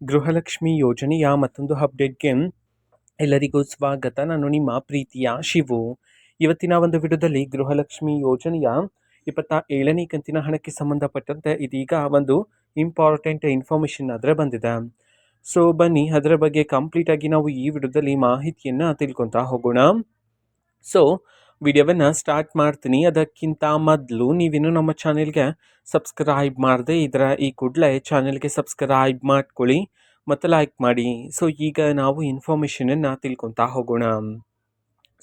ಗೃಹಲಕ್ಷ್ಮಿ ಯೋಜನೆಯ ಮತ್ತೊಂದು ಅಪ್ಡೇಟ್‌ಗೆ ಎಲ್ಲರಿಗೂ ಸ್ವಾಗತ. ನಾನು ನಿಮ್ಮ ಪ್ರೀತಿಯ ಶಿವು. ಇವತ್ತಿನ ಒಂದು ವಿಡಿಯೋದಲ್ಲಿ ಗೃಹಲಕ್ಷ್ಮಿ ಯೋಜನೆಯ 27ನೇ ಕಂತಿನ ಹಣಕ್ಕೆ ಸಂಬಂಧಪಟ್ಟಂತೆ ಇದೀಗ ಒಂದು ಇಂಪಾರ್ಟೆಂಟ್ ಇನ್ಫಾರ್ಮೇಷನ್ ಬಂದಿದೆ. ಸೊ ಬನ್ನಿ ಅದರ ಬಗ್ಗೆ ಕಂಪ್ಲೀಟ್ ಆಗಿ ನಾವು ಈ ವಿಡಿಯೋದಲ್ಲಿ ಮಾಹಿತಿಯನ್ನು ತಿಳ್ಕೊತಾ ಹೋಗೋಣ. ಸೊ ವಿಡಿಯೋವನ್ನು ಸ್ಟಾರ್ಟ್ ಮಾಡ್ತೀನಿ. ಅದಕ್ಕಿಂತ ಮೊದಲು ನೀವಿನ್ನೂ ನಮ್ಮ ಚಾನೆಲ್ಗೆ ಸಬ್ಸ್ಕ್ರೈಬ್ ಮಾಡದೆ ಈ ಕೂಡಲೇ ಚಾನೆಲ್ಗೆ ಸಬ್ಸ್ಕ್ರೈಬ್ ಮಾಡ್ಕೊಳ್ಳಿ ಮತ್ತು ಲೈಕ್ ಮಾಡಿ. ಸೊ ಈಗ ನಾವು ಇನ್ಫಾರ್ಮೇಷನನ್ನು ತಿಳ್ಕೊತಾ ಹೋಗೋಣ.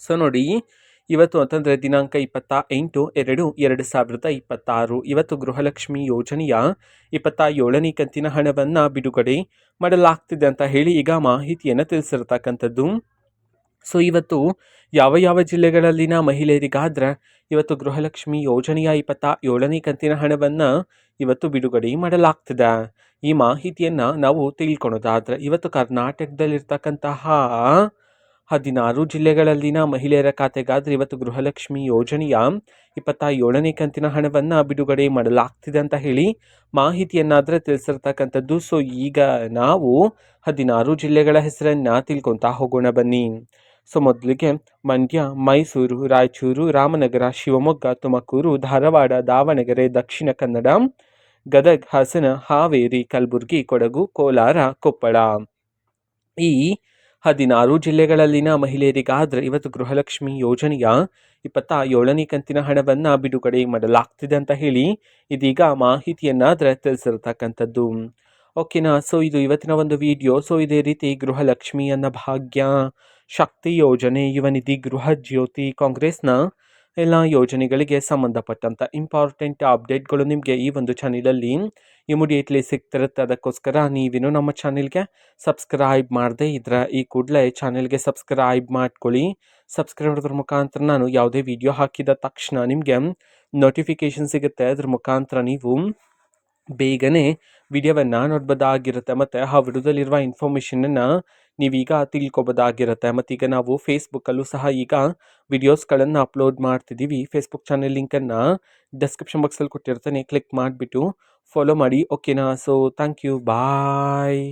ಸೊ ನೋಡಿ, ಇವತ್ತು ಅಂತಂದರೆ ದಿನಾಂಕ 28/2/2026 ಇವತ್ತು ಗೃಹಲಕ್ಷ್ಮಿ ಯೋಜನೆಯ 27ನೇ ಕಂತಿನ ಹಣವನ್ನು ಬಿಡುಗಡೆ ಮಾಡಲಾಗ್ತಿದೆ ಅಂತ ಹೇಳಿ ಈಗ ಮಾಹಿತಿಯನ್ನು ತಿಳಿಸಿರ್ತಕ್ಕಂಥದ್ದು. ಸೊ ಇವತ್ತು ಯಾವ ಯಾವ ಜಿಲ್ಲೆಗಳಲ್ಲಿನ ಮಹಿಳೆಯರಿಗಾದ್ರೆ ಇವತ್ತು ಗೃಹಲಕ್ಷ್ಮಿ ಯೋಜನೆಯ 27ನೇ ಕಂತಿನ ಹಣವನ್ನು ಇವತ್ತು ಬಿಡುಗಡೆ ಮಾಡಲಾಗ್ತಿದೆ. ಈ ಮಾಹಿತಿಯನ್ನು ನಾವು ತಿಳ್ಕೊಳೋದಾದ್ರೆ ಇವತ್ತು ಕರ್ನಾಟಕದಲ್ಲಿರ್ತಕ್ಕಂತಹ 16 ಜಿಲ್ಲೆಗಳಲ್ಲಿನ ಮಹಿಳೆಯರ ಖಾತೆಗಾದ್ರೆ ಇವತ್ತು ಗೃಹಲಕ್ಷ್ಮಿ ಯೋಜನೆಯ 27ನೇ ಕಂತಿನ ಹಣವನ್ನು ಬಿಡುಗಡೆ ಮಾಡಲಾಗ್ತಿದೆ ಅಂತ ಹೇಳಿ ಮಾಹಿತಿಯನ್ನಾದರೆ ತಿಳಿಸಿರ್ತಕ್ಕಂಥದ್ದು. ಸೊ ಈಗ ನಾವು 16 ಜಿಲ್ಲೆಗಳ ಹೆಸರನ್ನು ತಿಳ್ಕೊತಾ ಹೋಗೋಣ ಬನ್ನಿ. ಸೊ ಮೊದಲಿಗೆ ಮಂಡ್ಯ, ಮೈಸೂರು, ರಾಯಚೂರು, ರಾಮನಗರ, ಶಿವಮೊಗ್ಗ, ತುಮಕೂರು, ಧಾರವಾಡ, ದಾವಣಗೆರೆ, ದಕ್ಷಿಣ ಕನ್ನಡ, ಗದಗ, ಹಾಸನ, ಹಾವೇರಿ, ಕಲಬುರಗಿ, ಕೊಡಗು, ಕೋಲಾರ, ಕೊಪ್ಪಳ. ಈ 16 ಜಿಲ್ಲೆಗಳಲ್ಲಿನ ಮಹಿಳೆಯರಿಗಾದ್ರೆ ಇವತ್ತು ಗೃಹಲಕ್ಷ್ಮಿ ಯೋಜನೆಯ 27ನೇ ಕಂತಿನ ಹಣವನ್ನು ಬಿಡುಗಡೆ ಮಾಡಲಾಗ್ತಿದೆ ಅಂತ ಹೇಳಿ ಇದೀಗ ಮಾಹಿತಿಯನ್ನಾದರೆ ತಿಳಿಸಿರ್ತಕ್ಕಂಥದ್ದು. ಓಕೆನಾ. ಸೊ ಇದು ಇವತ್ತಿನ ಒಂದು ವಿಡಿಯೋ. ಸೊ ಇದೇ ರೀತಿ ಗೃಹಲಕ್ಷ್ಮಿ ಅನ್ನ ಭಾಗ್ಯ, ಶಕ್ತಿ ಯೋಜನೆ, ಯುವ ನಿಧಿ, ಗೃಹ ಜ್ಯೋತಿ, ಕಾಂಗ್ರೆಸ್ನ ಎಲ್ಲ ಯೋಜನೆಗಳಿಗೆ ಸಂಬಂಧಪಟ್ಟಂಥ ಇಂಪಾರ್ಟೆಂಟ್ ಅಪ್ಡೇಟ್ಗಳು ನಿಮಗೆ ಈ ಒಂದು ಚಾನಲಲ್ಲಿ ಇಮಿಡಿಯೇಟ್ಲಿ ಸಿಗ್ತಿರುತ್ತೆ. ಅದಕ್ಕೋಸ್ಕರ ನೀವಿನ್ನೂ ನಮ್ಮ ಚಾನೆಲ್ಗೆ ಸಬ್ಸ್ಕ್ರೈಬ್ ಮಾಡದೆ ಈ ಕೂಡಲೇ ಚಾನೆಲ್ಗೆ ಸಬ್ಸ್ಕ್ರೈಬ್ ಮಾಡ್ಕೊಳ್ಳಿ. ಸಬ್ಸ್ಕ್ರೈಬ್ ಮಾಡೋದ್ರ ಮುಖಾಂತರ ನಾನು ಯಾವುದೇ ವಿಡಿಯೋ ಹಾಕಿದ ತಕ್ಷಣ ನಿಮಗೆ ನೋಟಿಫಿಕೇಶನ್ ಸಿಗುತ್ತೆ. ಅದ್ರ ಮುಖಾಂತರ ನೀವು ಬೇಗನೆ ವಿಡಿಯೋವನ್ನು ನೋಡ್ಬೋದಾಗಿರುತ್ತೆ ಮತ್ತು ಆ ವಿಡಿಯೋದಲ್ಲಿರುವ ಇನ್ಫಾರ್ಮೇಷನನ್ನು ನೀವೀಗ ತಿಳ್ಕೊಬೋದಾಗಿರುತ್ತೆ. ಮತ್ತೀಗ ನಾವು ಫೇಸ್ಬುಕ್ಕಲ್ಲೂ ಸಹ ಈಗ ವಿಡಿಯೋಸ್ಗಳನ್ನು ಅಪ್ಲೋಡ್ ಮಾಡ್ತಿದ್ದೀವಿ. ಫೇಸ್ಬುಕ್ ಚಾನೆಲ್ ಲಿಂಕನ್ನು ಡಿಸ್ಕ್ರಿಪ್ಷನ್ ಬಾಕ್ಸಲ್ಲಿ ಕೊಟ್ಟಿರ್ತೇನೆ, ಕ್ಲಿಕ್ ಮಾಡಿಬಿಟ್ಟು ಫಾಲೋ ಮಾಡಿ. ಓಕೆನಾ. So thank you, bye.